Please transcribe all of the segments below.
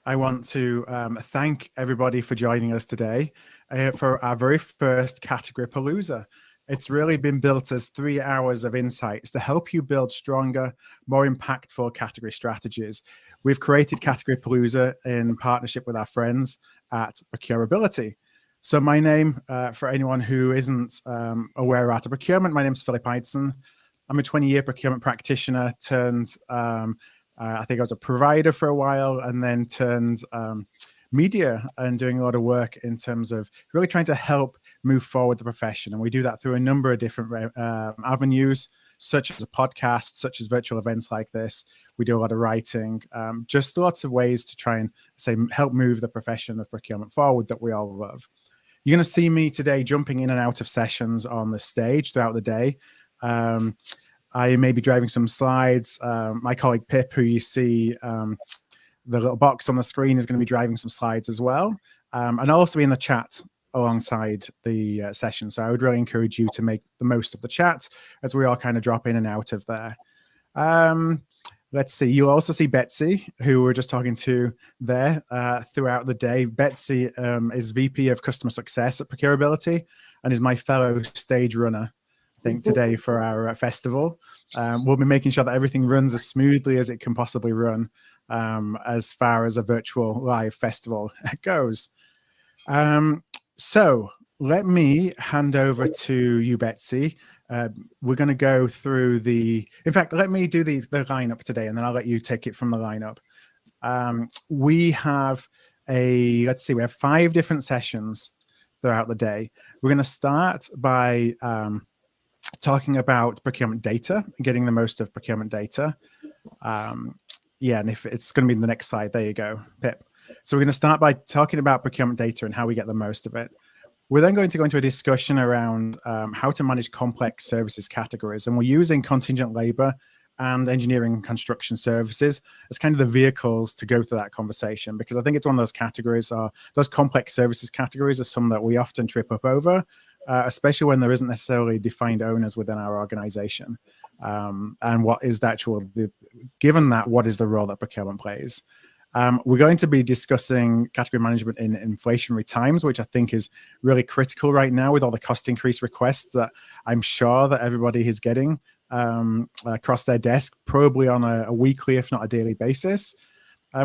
I want to thank everybody for joining us today for our very first Category Palooza. It's really been built as 3 hours of insights to help you build stronger, more impactful category strategies. We've created Category Palooza in partnership with our friends at ProcureAbility. So my name, for anyone who isn't aware of procurement, my name is Philip Eidson. I'm a 20-year procurement practitioner turned, I think I was a provider for a while, and then turned media and doing a lot of work in terms of really trying to help move forward the profession. And we do that through a number of different avenues, such as a podcast, such as virtual events like this. We do a lot of writing, just lots of ways to try and help move the profession of procurement forward that we all love. You're going to see me today jumping in and out of sessions on the stage throughout the day. I may be driving some slides. My colleague Pip, who you see the little box on the screen, is going to be driving some slides as well. And I'll also be in the chat alongside the session. So I would really encourage you to make the most of the chat as we all kind of drop in and out of there. Let's see, you'll also see Betsy, who we're just talking to there throughout the day. Betsy is VP of Customer Success at ProcureAbility and is my fellow stage runner, I think, today for our festival. We'll be making sure that everything runs as smoothly as it can possibly run as far as a virtual live festival goes. So let me hand over to you, Betsy. We're going to go through in fact, let me do the lineup today, and then I'll let you take it from the lineup. We have we have 5 different sessions throughout the day. We're going to start by talking about procurement data, getting the most of procurement data. Yeah, and if it's going to be the next slide, there you go, Pip. So we're going to start by talking about procurement data and how we get the most of it. We're then going to go into a discussion around how to manage complex services categories. And we're using contingent labor and engineering and construction services as kind of the vehicles to go through that conversation, because I think it's one of those categories, those complex services categories are some that we often trip up over, especially when there isn't necessarily defined owners within our organization. And what is the actual, given that, what is the role that procurement plays? We're going to be discussing category management in inflationary times, which I think is really critical right now with all the cost increase requests that I'm sure that everybody is getting across their desk, probably on a weekly, if not a daily basis.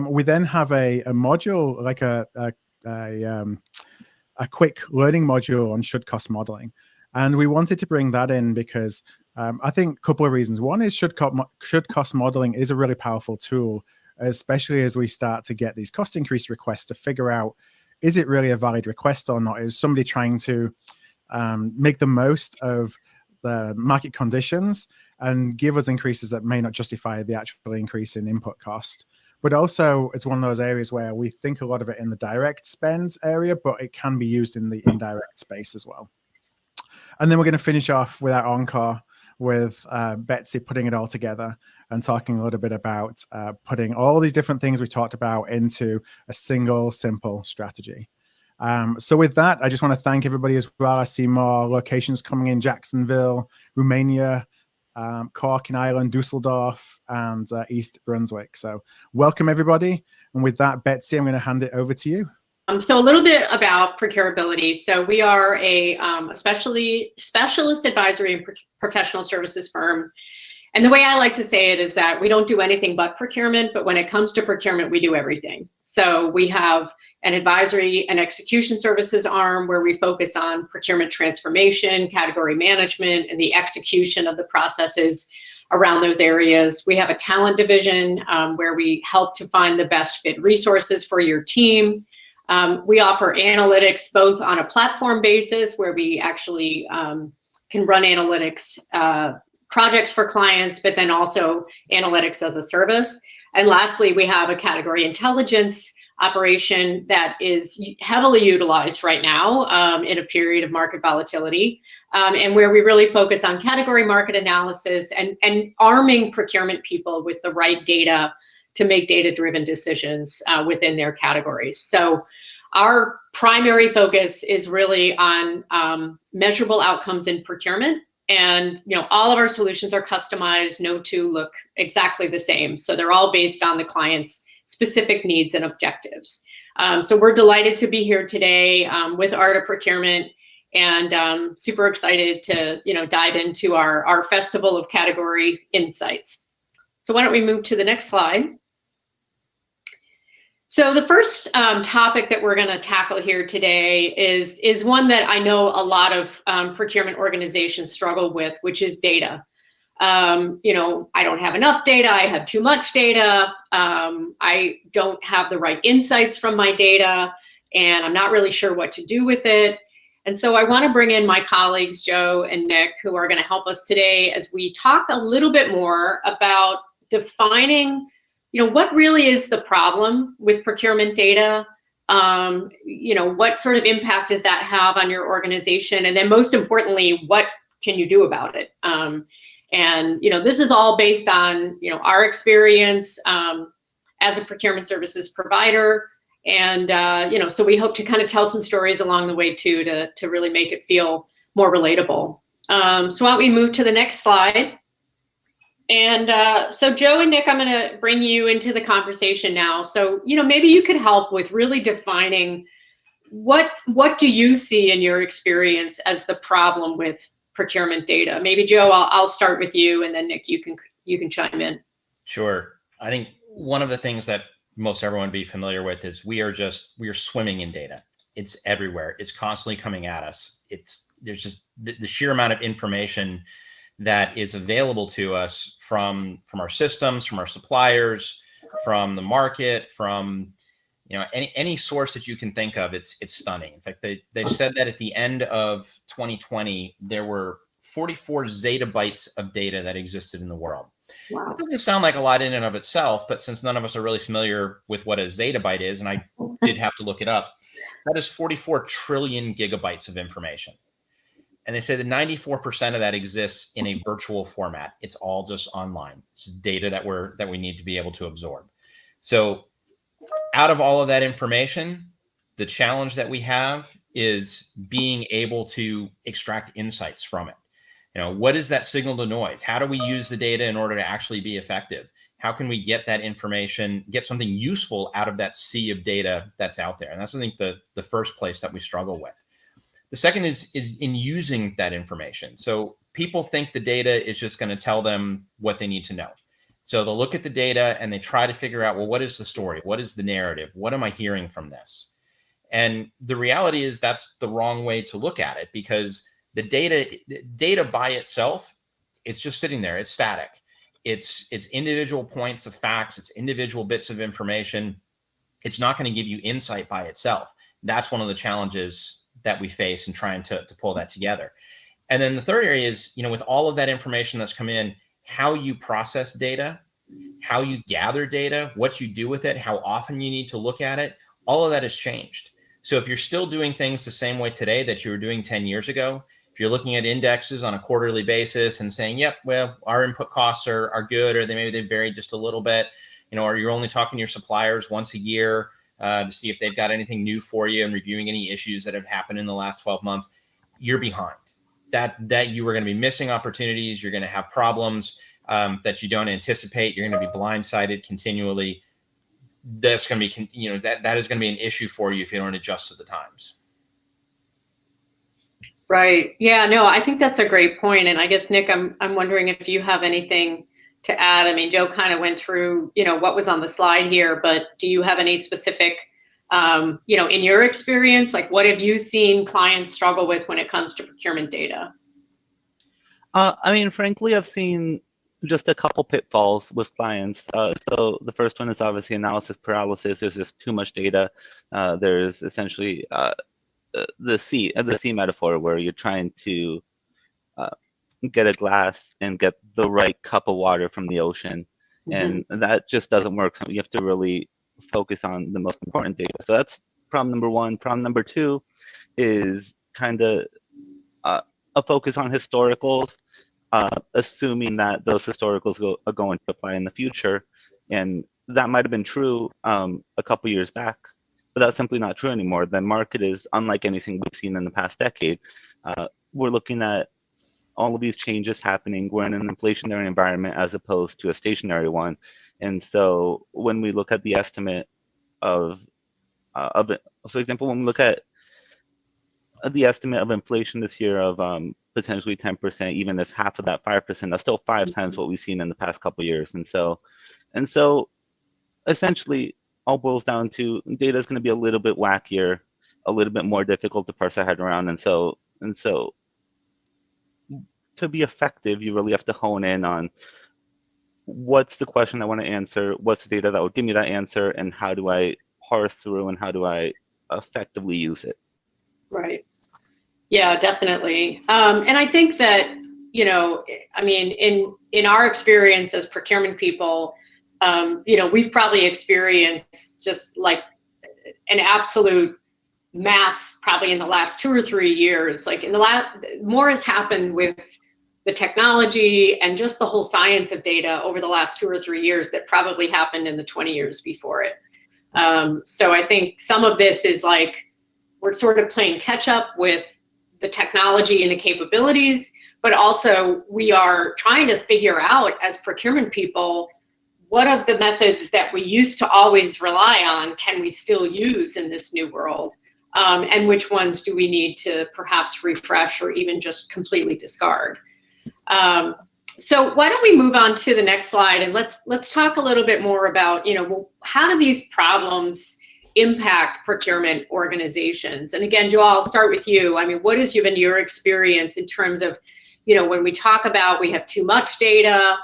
We then have a module, like a quick learning module on should cost modeling. And we wanted to bring that in because I think a couple of reasons. One is should cost modeling is a really powerful tool, especially as we start to get these cost increase requests to figure out, is it really a valid request or not? Is somebody trying to make the most of the market conditions and give us increases that may not justify the actual increase in input cost? But also, it's one of those areas where we think a lot of it in the direct spend area, but it can be used in the indirect space as well. And then we're going to finish off with our encore with Betsy putting it all together and talking a little bit about putting all these different things we talked about into a single, simple strategy. So with that, I just want to thank everybody as well. I see more locations coming in: Jacksonville, Romania, Cork in Ireland, Dusseldorf, and East Brunswick. So welcome, everybody. And with that, Betsy, I'm going to hand it over to you. So a little bit about ProcureAbility. So we are a specialist advisory and professional services firm. And the way I like to say it is that we don't do anything but procurement, but when it comes to procurement, we do everything. So we have an advisory and execution services arm where we focus on procurement transformation, category management, and the execution of the processes around those areas. We have a talent division where we help to find the best fit resources for your team. We offer analytics both on a platform basis where we actually can run analytics projects for clients, but then also analytics as a service. And lastly, we have a category intelligence operation that is heavily utilized right now in a period of market volatility, and where we really focus on category market analysis and arming procurement people with the right data to make data-driven decisions within their categories. So our primary focus is really on measurable outcomes in procurement. And all of our solutions are customized. No two look exactly the same. So they're all based on the client's specific needs and objectives. So we're delighted to be here today with Art of Procurement, and super excited to dive into our Festival of Category Insights. So why don't we move to the next slide? So the first topic that we're going to tackle here today is one that I know a lot of procurement organizations struggle with, which is data. I don't have enough data. I have too much data. I don't have the right insights from my data, and I'm not really sure what to do with it. And so I want to bring in my colleagues, Joe and Nick, who are going to help us today as we talk a little bit more about defining what really is the problem with procurement data? What sort of impact does that have on your organization? And then most importantly, what can you do about it? And this is all based on, our experience as a procurement services provider. And, so we hope to kind of tell some stories along the way too, to really make it feel more relatable. So why don't we move to the next slide? And so Joe and Nick, I'm going to bring you into the conversation now. So, maybe you could help with really defining what do you see in your experience as the problem with procurement data? Maybe Joe, I'll start with you, and then Nick, you can chime in. Sure. I think one of the things that most everyone would be familiar with is we are swimming in data. It's everywhere. It's constantly coming at us. There's just the sheer amount of information that is available to us from our systems, from our suppliers, from the market, from any source that you can think of. It's stunning. In fact, they've said that at the end of 2020 there were 44 zettabytes of data that existed in the world. Wow. It doesn't sound like a lot in and of itself, but since none of us are really familiar with what a zettabyte is, and I did have to look it up, that is 44 trillion gigabytes of information. And they say that 94% of that exists in a virtual format. It's all just online. It's data that we need to be able to absorb. So out of all of that information, the challenge that we have is being able to extract insights from it. What is that signal to noise? How do we use the data in order to actually be effective? How can we get that information, get something useful out of that sea of data that's out there? And that's, I think, the first place that we struggle with. The second is in using that information. So people think the data is just going to tell them what they need to know. So they'll look at the data and they try to figure out, well, what is the story? What is the narrative? What am I hearing from this? And the reality is that's the wrong way to look at it, because the data by itself, it's just sitting there. It's static. It's individual points of facts. It's individual bits of information. It's not going to give you insight by itself. That's one of the challenges that we face in trying to pull that together. And then the third area is, with all of that information that's come in, how you process data, how you gather data, what you do with it, how often you need to look at it, all of that has changed. So if you're still doing things the same way today that you were doing 10 years ago, if you're looking at indexes on a quarterly basis and saying, yep, well, our input costs are good, or maybe they vary just a little bit, or you're only talking to your suppliers once a year, to see if they've got anything new for you and reviewing any issues that have happened in the last 12 months, you're behind. That you are going to be missing opportunities. You're going to have problems that you don't anticipate. You're going to be blindsided continually. That's going to be, that is going to be an issue for you if you don't adjust to the times. Right. Yeah, no, I think that's a great point. And I guess, Nick, I'm wondering if you have anything to add. I mean, Joe kind of went through, what was on the slide here, but do you have any specific, in your experience, like what have you seen clients struggle with when it comes to procurement data? I mean, frankly, I've seen just a couple pitfalls with clients. So the first one is obviously analysis paralysis. There's just too much data. There's essentially the sea metaphor, where you're trying to get a glass and get the right cup of water from the ocean, and that just doesn't work. So you have to really focus on the most important data. So that's problem number one. Problem number two is kind of a focus on historicals, assuming that those historicals are going to apply in the future, and that might have been true a couple years back, but that's simply not true anymore. The market is unlike anything we've seen in the past decade. We're looking at all of these changes happening. We're in an inflationary environment as opposed to a stationary one. And so when we look at the estimate of for example, when we look at the estimate of inflation this year of potentially 10%, even if half of that 5%, that's still 5 times what we've seen in the past couple of years. And so essentially all boils down to data is going to be a little bit wackier, a little bit more difficult to parse our head around. And so to be effective, you really have to hone in on what's the question I want to answer, what's the data that would give me that answer, and how do I parse through and how do I effectively use it. Right. Yeah, definitely. And I think that, you know, I mean, in our experience as procurement people, you know, we've probably experienced just like an absolute mass probably in the last 2 or 3 years. Like in the last, more has happened with the technology and just the whole science of data over the last 2 or 3 years that probably happened in the 20 years before it. So I think some of this is like, we're sort of playing catch up with the technology and the capabilities, but also we are trying to figure out as procurement people, what of the methods that we used to always rely on can we still use in this new world? And which ones do we need to perhaps refresh or even just completely discard? So why don't we move on to the next slide, and let's talk a little bit more about, you know, well, how do these problems impact procurement organizations? And again, Joel, I'll start with you. I mean, what has been your experience in terms of, you know, when we talk about we have too much data,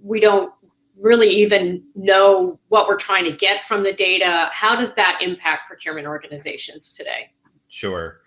we don't really even know what we're trying to get from the data. How does that impact procurement organizations today? Sure.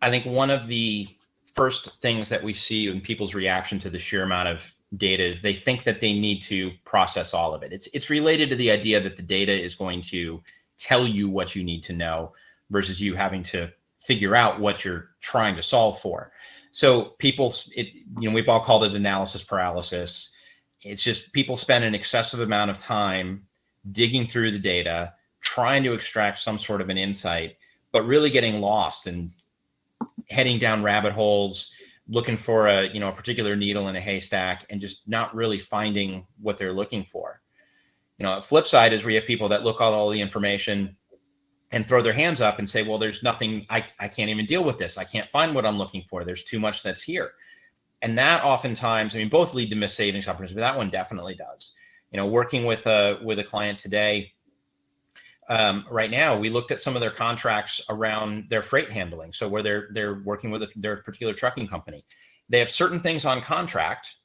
I think one of the first things that we see in people's reaction to the sheer amount of data is they think that they need to process all of it. It's related to the idea that the data is going to tell you what you need to know versus you having to figure out what you're trying to solve for. So people, you know, we've all called it analysis paralysis. It's just people spend an excessive amount of time digging through the data, trying to extract some sort of an insight, but really getting lost and heading down rabbit holes, looking for a particular needle in a haystack and just not really finding what they're looking for. You know, flip side is where you have people that look at all the information and throw their hands up and say, well, there's nothing, I can't even deal with this. I can't find what I'm looking for. There's too much that's here. And that oftentimes, I mean, both lead to missed savings opportunities, but that one definitely does. You know, working with a client today, right now, we looked at some of their contracts around their freight handling. So where they're working with their particular trucking company, they have certain things on contract.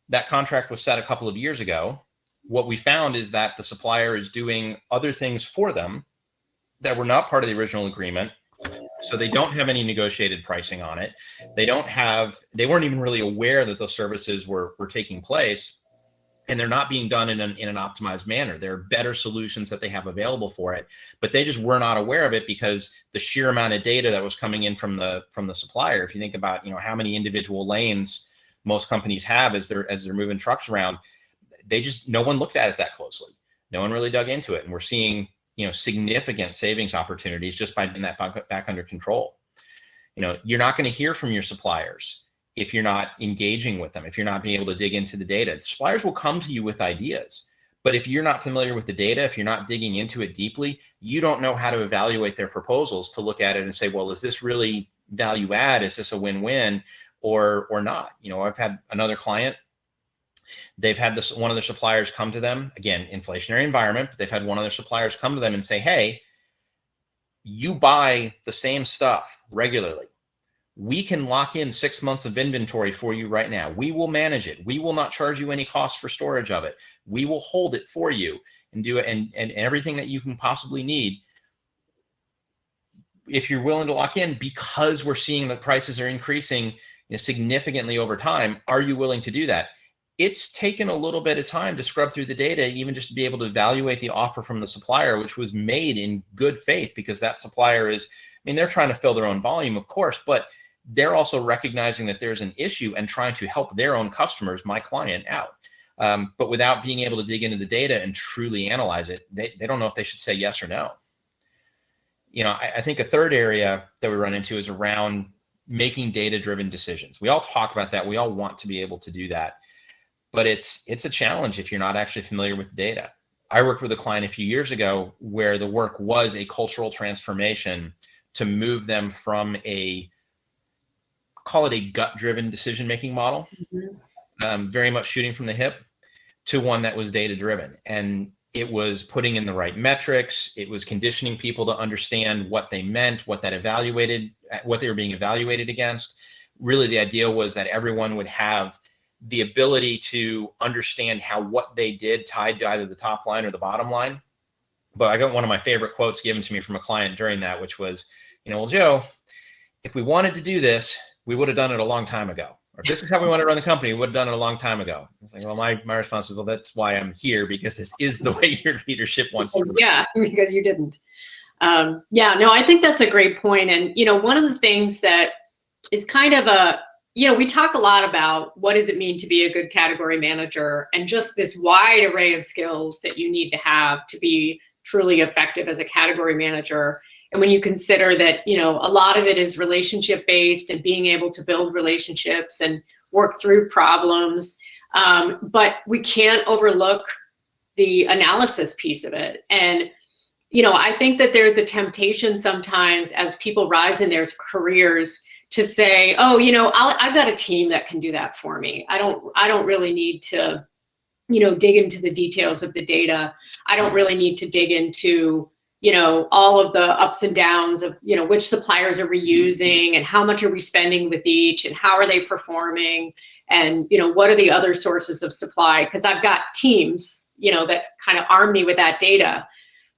That contract was set a couple of years ago. What we found is that the supplier is doing other things for them that were not part of the original agreement. So they don't have any negotiated pricing on it. They weren't even really aware that those services were taking place, and they're not being done in an optimized manner. There are better solutions that they have available for it, but they just were not aware of it because the sheer amount of data that was coming in from the supplier. If you think about, you know, how many individual lanes most companies have as they're moving trucks around, no one looked at it that closely. No one really dug into it. And we're seeing, you know, significant savings opportunities just by getting that back under control. You know, you're not going to hear from your suppliers if you're not engaging with them, if you're not being able to dig into the data. The suppliers will come to you with ideas, but if you're not familiar with the data, if you're not digging into it deeply, you don't know how to evaluate their proposals to look at it and say, well, is this really value add? Is this a win-win or not? You know, I've had another client, they've had one of their suppliers come to them, again, inflationary environment, but they've had one of their suppliers come to them and say, hey, you buy the same stuff regularly. We can lock in 6 months of inventory for you right now. We will manage it. We will not charge you any cost for storage of it. We will hold it for you and do it and everything that you can possibly need. If you're willing to lock in, because we're seeing that prices are increasing, you know, significantly over time, are you willing to do that? It's taken a little bit of time to scrub through the data, even just to be able to evaluate the offer from the supplier, which was made in good faith, because that supplier is, I mean, they're trying to fill their own volume, of course, but they're also recognizing that there's an issue and trying to help their own customers, my client, out. But without being able to dig into the data and truly analyze it, they don't know if they should say yes or no. You know, I think a third area that we run into is around making data-driven decisions. We all talk about that. We all want to be able to do that. but it's a challenge if you're not actually familiar with the data. I worked with a client a few years ago where the work was a cultural transformation to move them from call it a gut-driven decision-making model, very much shooting from the hip, to one that was data-driven. And it was putting in the right metrics. It was conditioning people to understand what they meant, what they were being evaluated against. Really, the idea was that everyone would have the ability to understand how what they did tied to either the top line or the bottom line. But I got one of my favorite quotes given to me from a client during that, which was, well, Joe, if we wanted to do this, we would have done it a long time ago. Or if this is how we want to run the company, we would have done it a long time ago. It's like, well, my response was, well, that's why I'm here, because this is the way your leadership wants to. Yeah, because you didn't. Yeah, no, I think that's a great point. And, one of the things that is kind of we talk a lot about what does it mean to be a good category manager, and just this wide array of skills that you need to have to be truly effective as a category manager. And when you consider that, a lot of it is relationship based and being able to build relationships and work through problems. But we can't overlook the analysis piece of it. And, I think that there's a temptation sometimes as people rise in their careers to say, oh, I've got a team that can do that for me. I don't really need to, dig into the details of the data. I don't really need to dig into, all of the ups and downs of, which suppliers are we using and how much are we spending with each and how are they performing and, what are the other sources of supply? Because I've got teams, that kind of arm me with that data.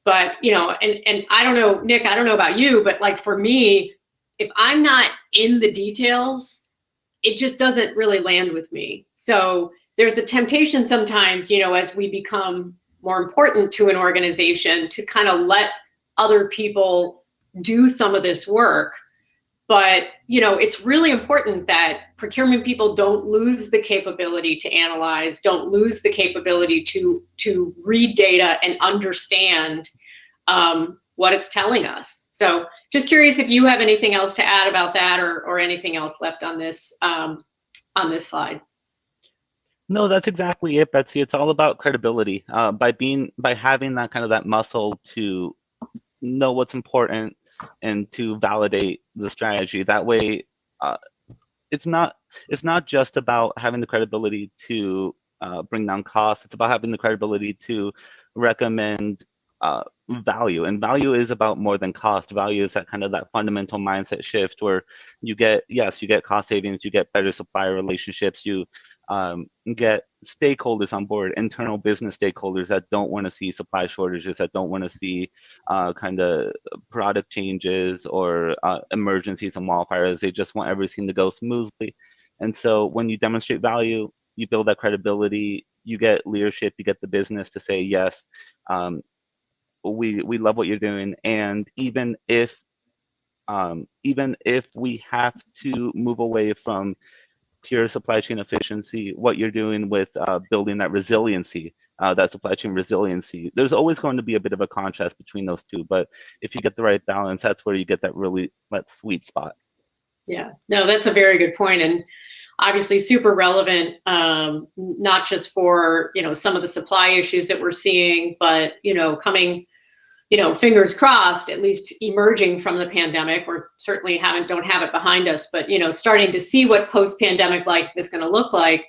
But, and I don't know, Nick, I don't know about you, but like for me, if I'm not in the details, it just doesn't really land with me. So there's a temptation sometimes, as we become more important to an organization, to kind of let other people do some of this work. But, it's really important that procurement people don't lose the capability to analyze, don't lose the capability to read data and understand what it's telling us. So just curious if you have anything else to add about that, or anything else left on this slide. No, that's exactly it, Betsy. It's all about credibility. By having that muscle to know what's important and to validate the strategy. That way, it's not just about having the credibility to bring down costs. It's about having the credibility to recommend value, and value is about more than cost. Value is that fundamental mindset shift where you get cost savings, you get better supplier relationships, you get stakeholders on board, internal business stakeholders that don't want to see supply shortages, that don't want to see product changes or emergencies and wildfires. They just want everything to go smoothly. And so when you demonstrate value, you build that credibility, you get leadership, you get the business to say, yes, we love what you're doing. And even if we have to move away from pure supply chain efficiency, what you're doing with building that resiliency, that supply chain resiliency, there's always going to be a bit of a contrast between those two. But if you get the right balance, that's where you get that sweet spot. Yeah, no, that's a very good point. And obviously super relevant, not just for, some of the supply issues that we're seeing, but, coming, fingers crossed, at least emerging from the pandemic. We're certainly don't have it behind us, but, starting to see what post-pandemic life is going to look like.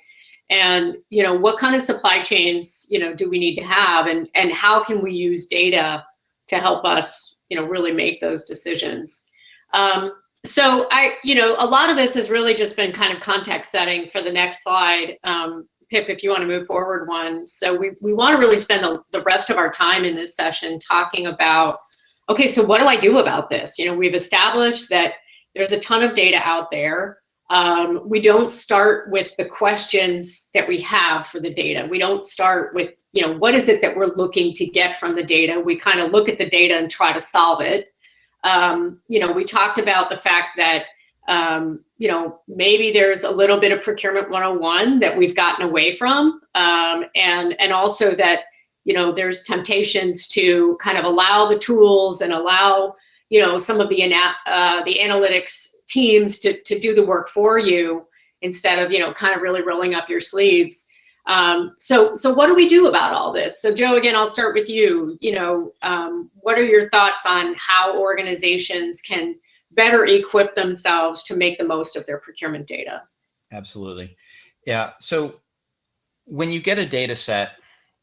And, what kind of supply chains, do we need to have, and how can we use data to help us, really make those decisions? So a lot of this has really just been kind of context setting for the next slide. Pip, if you want to move forward one. So we want to really spend the rest of our time in this session talking about, okay, so what do I do about this? We've established that there's a ton of data out there. We don't start with the questions that we have for the data. We don't start with, what is it that we're looking to get from the data? We kind of look at the data and try to solve it. We talked about the fact that maybe there's a little bit of procurement 101 that we've gotten away from, and also that, there's temptations to kind of allow the tools and allow, some of the analytics teams to do the work for you instead of, kind of really rolling up your sleeves. So what do we do about all this? So Joe, again, I'll start with you. What are your thoughts on how organizations can better equip themselves to make the most of their procurement data? Absolutely. Yeah. So when you get a data set,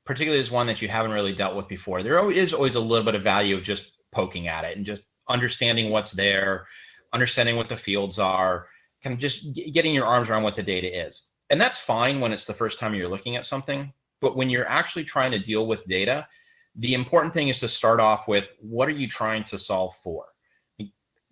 particularly as one that you haven't really dealt with before, there is always a little bit of value of just poking at it and just understanding what's there, understanding what the fields are, kind of just getting your arms around what the data is. And that's fine when it's the first time you're looking at something. But when you're actually trying to deal with data, the important thing is to start off with, what are you trying to solve for?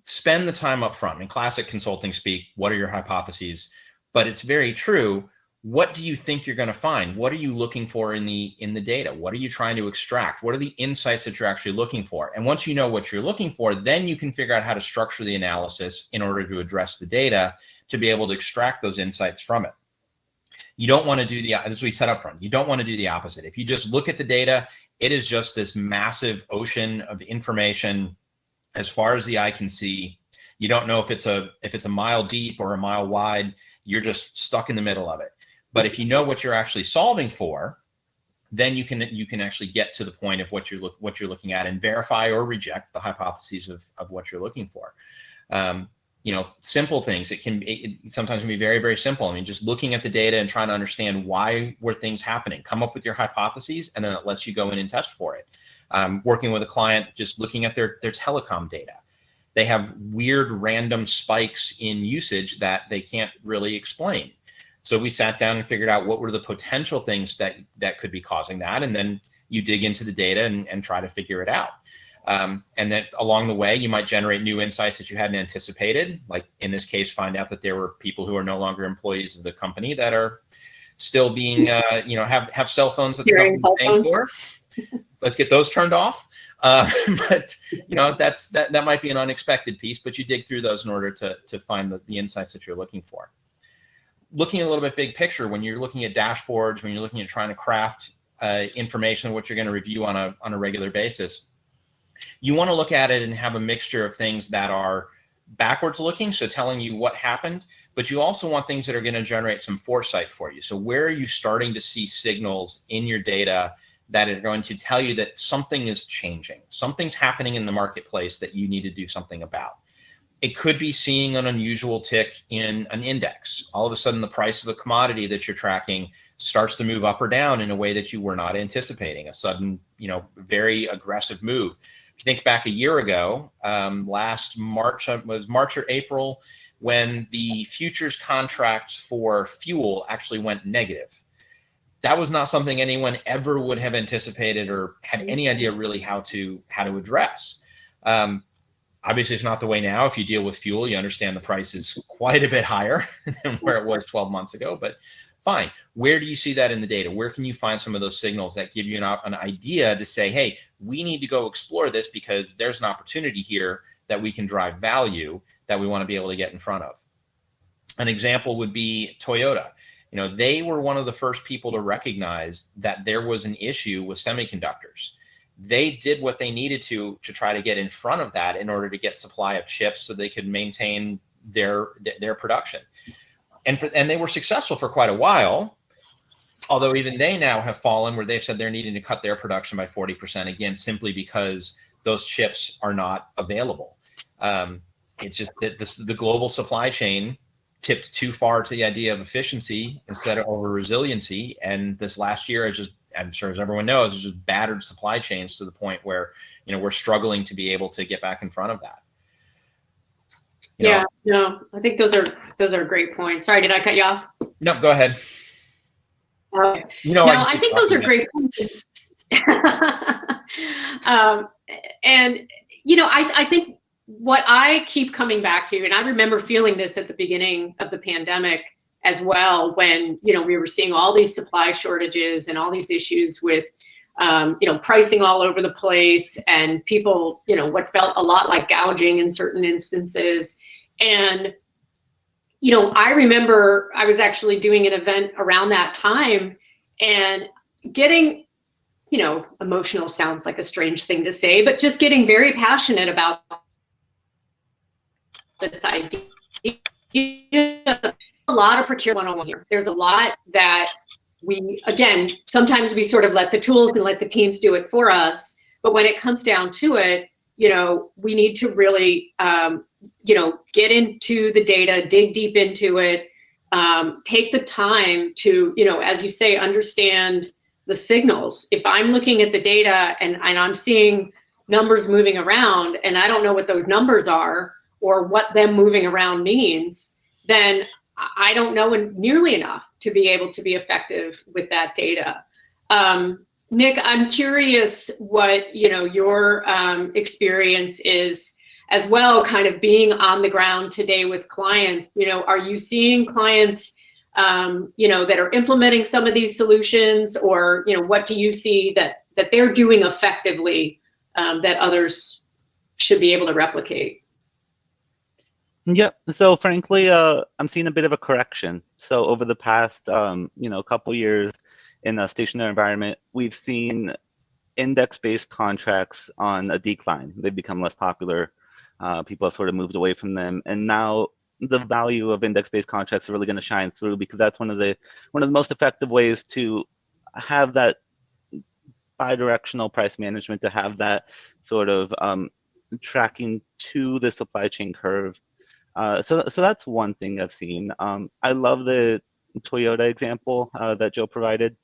Spend the time up front. In classic consulting speak, what are your hypotheses? But it's very true. What do you think you're going to find? What are you looking for in the data? What are you trying to extract? What are the insights that you're actually looking for? And once you know what you're looking for, then you can figure out how to structure the analysis in order to address the data to be able to extract those insights from it. You don't want to do as we said up front, you don't want to do the opposite. If you just look at the data, it is just this massive ocean of information as far as the eye can see. You don't know if it's a mile deep or a mile wide. You're just stuck in the middle of it. But if you know what you're actually solving for, then you can actually get to the point of what you're looking at and verify or reject the hypotheses of what you're looking for. Simple things. It sometimes can be very, very simple. I mean, just looking at the data and trying to understand why were things happening. Come up with your hypotheses, and then it lets you go in and test for it. Working with a client, just looking at their telecom data. They have weird random spikes in usage that they can't really explain. So we sat down and figured out what were the potential things that could be causing that. And then you dig into the data and try to figure it out. And then along the way, you might generate new insights that you hadn't anticipated. Like in this case, find out that there were people who are no longer employees of the company that are still being, have cell phones that the company's paying for. Let's get those turned off. But that might be an unexpected piece, but you dig through those in order to find the insights that you're looking for. Looking a little bit big picture, when you're looking at dashboards, when you're looking at trying to craft information, what you're going to review on a regular basis, you want to look at it and have a mixture of things that are backwards looking, so telling you what happened, but you also want things that are going to generate some foresight for you. So where are you starting to see signals in your data that are going to tell you that something is changing, something's happening in the marketplace that you need to do something about? It could be seeing an unusual tick in an index. All of a sudden, the price of a commodity that you're tracking starts to move up or down in a way that you were not anticipating, a sudden, very aggressive move. If you think back a year ago, last March, was March or April, when the futures contracts for fuel actually went negative. That was not something anyone ever would have anticipated or had any idea really how to address. Obviously, it's not the way now. If you deal with fuel, you understand the price is quite a bit higher than where it was 12 months ago, but fine. Where do you see that in the data? Where can you find some of those signals that give you an idea to say, hey, we need to go explore this because there's an opportunity here that we can drive value that we want to be able to get in front of? An example would be Toyota. They were one of the first people to recognize that there was an issue with semiconductors. They did what they needed to try to get in front of that in order to get supply of chips so they could maintain their production. And they were successful for quite a while, although even they now have fallen where they've said they're needing to cut their production by 40%, again, simply because those chips are not available. It's just that the global supply chain tipped too far to the idea of efficiency instead of over resiliency. And this last year is just, I'm sure as everyone knows, it's just battered supply chains to the point where, we're struggling to be able to get back in front of that. I think those are great points. Sorry, did I cut you off? No, go ahead. Okay. I think those are great points. I think what I keep coming back to, and I remember feeling this at the beginning of the pandemic as well, when, we were seeing all these supply shortages and all these issues with, pricing all over the place, and people, what felt a lot like gouging in certain instances. And, I remember I was actually doing an event around that time and getting, emotional sounds like a strange thing to say, but just getting very passionate about this idea. A lot of procurement 101 here. There's a lot that again, sometimes we sort of let the tools and let the teams do it for us. But when it comes down to it, we need to really, get into the data, dig deep into it, take the time to, as you say, understand the signals. If I'm looking at the data and I'm seeing numbers moving around and I don't know what those numbers are or what them moving around means, then I don't know nearly enough to be able to be effective with that data. Nick, I'm curious what your experience is as well, kind of being on the ground today with clients. Are you seeing clients that are implementing some of these solutions, or what do you see that they're doing effectively that others should be able to replicate? Yeah, so frankly, I'm seeing a bit of a correction. So over the past, couple years in a stationary environment, we've seen index-based contracts on a decline. They've become less popular. People have sort of moved away from them, and now the value of index-based contracts are really going to shine through, because that's one of the most effective ways to have that bi-directional price management, to have that sort of tracking to the supply chain curve. So that's one thing I've seen. I love the Toyota example that Joe provided.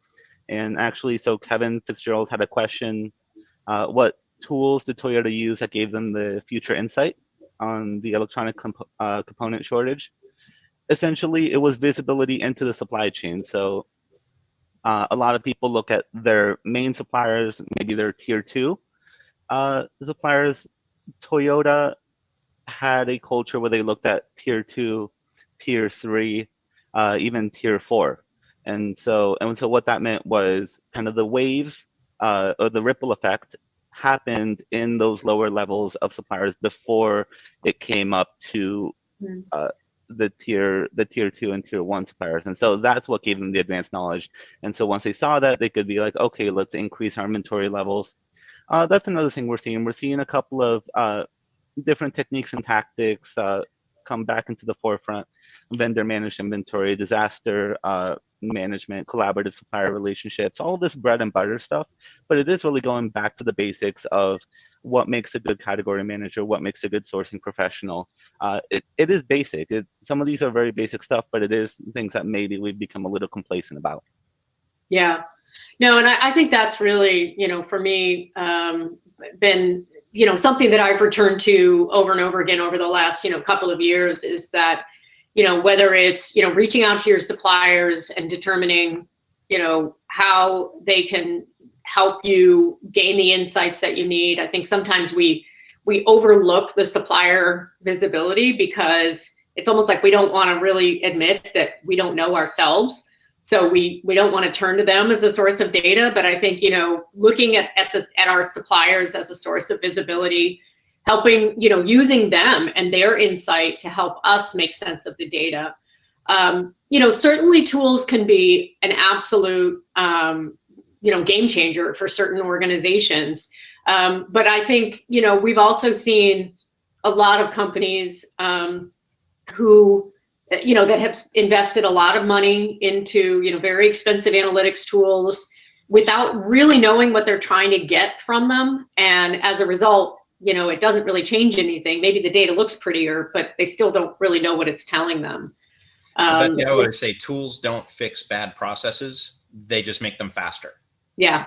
And actually, so Kevin Fitzgerald had a question, what tools did Toyota use that gave them the future insight on the electronic component shortage? Essentially, it was visibility into the supply chain. So a lot of people look at their main suppliers, maybe their tier 2 suppliers. Toyota had a culture where they looked at tier 2, tier 3, even tier 4. And so what that meant was kind of the waves or the ripple effect happened in those lower levels of suppliers before it came up to the tier 2 and tier 1 suppliers. And so that's what gave them the advanced knowledge. And so once they saw that, they could be like, okay, let's increase our inventory levels. That's another thing we're seeing. We're seeing a couple of different techniques and tactics come back into the forefront: vendor managed inventory, disaster management, collaborative supplier relationships, all this bread and butter stuff. But it is really going back to the basics of what makes a good category manager, what makes a good sourcing professional. It is basic. Some of these are very basic stuff, but it is things that maybe we've become a little complacent about. Yeah. No, and I think that's really, for me, been, something that I've returned to over and over again over the last, couple of years, is that, whether it's, reaching out to your suppliers and determining, how they can help you gain the insights that you need. I think sometimes we overlook the supplier visibility because it's almost like we don't want to really admit that we don't know ourselves. So we don't want to turn to them as a source of data, but I think, looking at our suppliers as a source of visibility, helping, using them and their insight to help us make sense of the data. Certainly tools can be an absolute, game changer for certain organizations. But I think, we've also seen a lot of companies who that have invested a lot of money into, very expensive analytics tools without really knowing what they're trying to get from them. And as a result, it doesn't really change anything. Maybe the data looks prettier, but they still don't really know what it's telling them. I would say tools don't fix bad processes. They just make them faster. Yeah.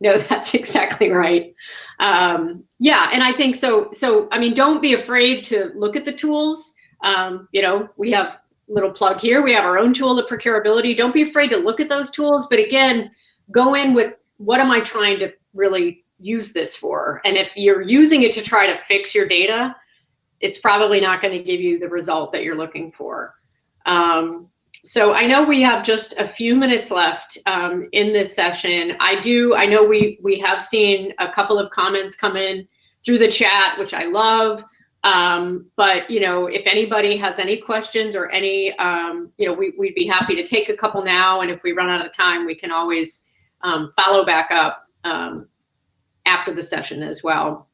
No, that's exactly right. Yeah. And I think so, I mean, don't be afraid to look at the tools. We have a little plug here. We have our own tool, the ProcureAbility. Don't be afraid to look at those tools. But again, go in with, what am I trying to really use this for? And if you're using it to try to fix your data, it's probably not going to give you the result that you're looking for. So I know we have just a few minutes left in this session. I know we have seen a couple of comments come in through the chat, which I love. But if anybody has any questions or any, we'd be happy to take a couple now. And if we run out of time, we can always follow back up after the session as well.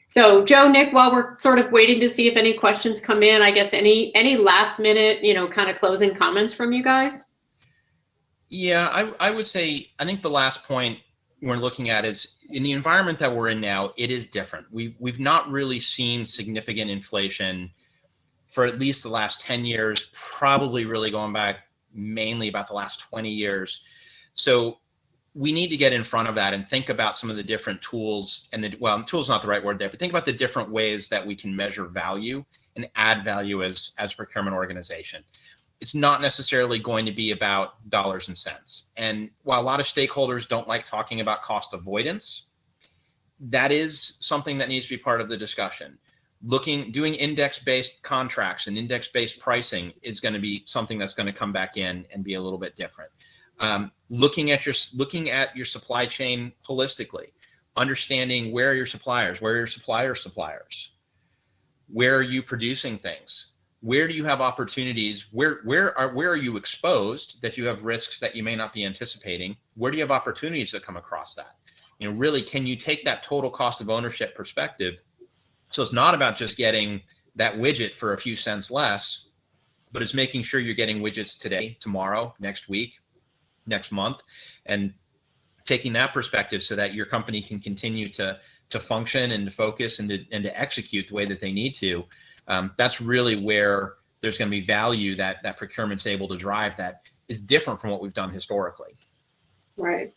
So Joe, Nick, while we're sort of waiting to see if any questions come in, I guess any last minute, kind of closing comments from you guys? Yeah, I would say, I think the last point we're looking at is in the environment that we're in now, it is different. We've not really seen significant inflation for at least the last 10 years, probably really going back mainly about the last 20 years. So we need to get in front of that and think about some of the different tools well, tool is not the right word there, but think about the different ways that we can measure value and add value as a procurement organization. It's not necessarily going to be about dollars and cents. And while a lot of stakeholders don't like talking about cost avoidance, that is something that needs to be part of the discussion. Doing index-based contracts and index-based pricing is going to be something that's going to come back in and be a little bit different. Looking at your supply chain holistically, understanding where are your suppliers, where are your suppliers, where are you producing things, where do you have opportunities, where are you exposed that you have risks that you may not be anticipating, where do you have opportunities that come across that? Really, can you take that total cost of ownership perspective? So it's not about just getting that widget for a few cents less, but it's making sure you're getting widgets today, tomorrow, next week, next month, and taking that perspective so that your company can continue to function and to focus and to execute the way that they need to. That's really where there's going to be value that procurement's able to drive that is different from what we've done historically. Right.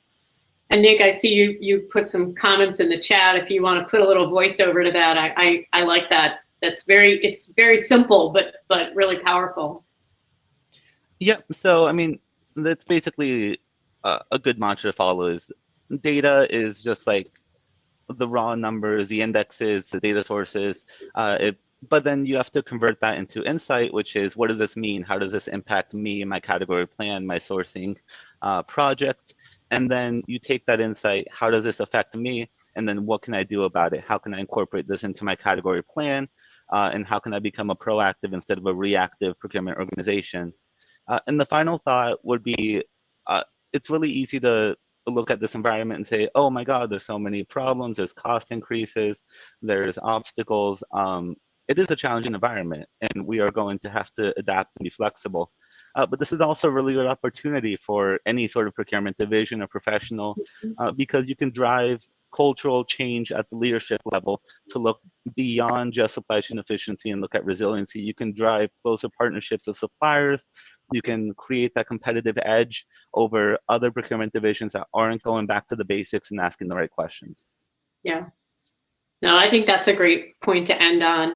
And Nick, I see you put some comments in the chat. If you want to put a little voiceover to that, I like that. It's very simple, but really powerful. Yep. So I mean, that's basically a good mantra to follow. Is data is just like the raw numbers, the indexes, the data sources. But then you have to convert that into insight, which is what does this mean? How does this impact me, my category plan, my sourcing project? And then you take that insight, how does this affect me? And then what can I do about it? How can I incorporate this into my category plan? And how can I become a proactive instead of a reactive procurement organization? And the final thought would be, it's really easy to look at this environment and say, oh my God, there's so many problems, there's cost increases, there's obstacles. It is a challenging environment, and we are going to have to adapt and be flexible. But this is also a really good opportunity for any sort of procurement division or professional, because you can drive cultural change at the leadership level to look beyond just supply chain efficiency and look at resiliency. You can drive closer partnerships with suppliers. You can create that competitive edge over other procurement divisions that aren't going back to the basics and asking the right questions. Yeah. No, I think that's a great point to end on.